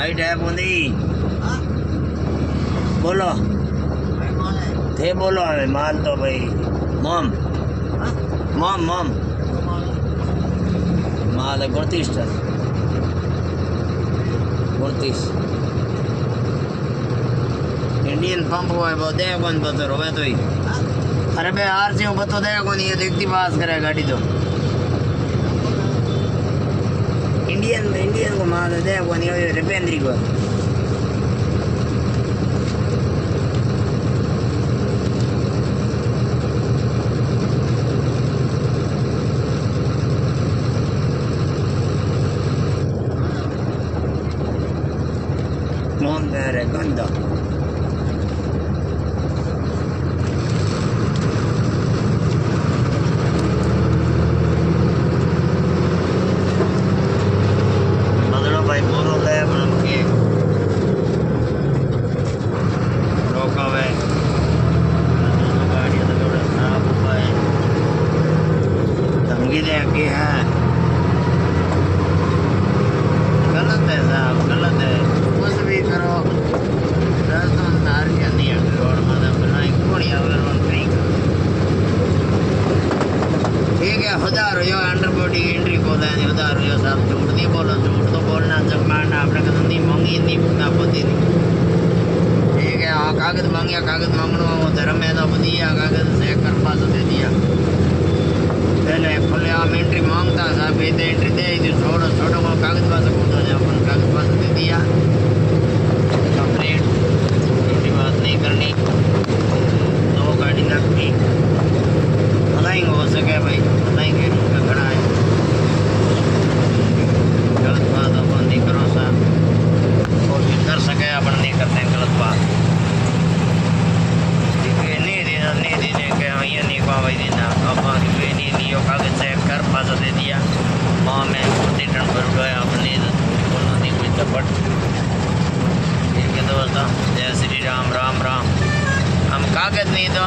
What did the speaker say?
white है बूंदी बोलो थे बोलो हमें मान तो भाई मॉम मॉम मॉम माल है 32 टन 32 इंडियन पंप हुआ है वो दे कौन बतो रोवे तो ही अरे बे आर से बतो दे कौन ये देखती पास करे गाड़ी तो इंडियन को माल दे कौन ये रिपेंद्री को non è ganda बदलो भाई बोलो ले बन के रोका हुआ है गाड़ी तो थोड़ा खराब हुआ है धमकी दे के है गलत है साहब गलत है कुछ भी करो नहीं है रोड मतलब बनाई कोड़ी आवे रोड नहीं ठीक है 1000 हो अंडर बॉडी एंट्री को देने 1000 हो साहब झूठ नहीं बोलो झूठ तो बोलना जब मारना आपने कदम नहीं मांगी नहीं ना पति नहीं ठीक है हाँ कागज मांगिया कागज मांगना वो धर्म है तो दिया कागज से कर पास दे दिया पहले खुले आम एंट्री मांगता साहब ये एंट्री दे दी छोड़ो छोड़ो को कागज पास को तो अपन कागज पास दे दिया कंप्लीट छोटी बात नहीं करनी दो गाड़ी लगती भलाएंगे हो सके भाई भलाएंगे उनका खड़ा है गलत बात अपन नहीं करो साहब और भी कर सके अपन नहीं करते गलत बात नहीं देने के ये नहीं पा भाई देना अब नहीं लियो कागज चेक कर पास दे दिया माँ में रिटर्न कर गया अपने बोलना नहीं कोई चपट ठीक है दोस्तों जय श्री राम राम राम हम कागज नहीं दो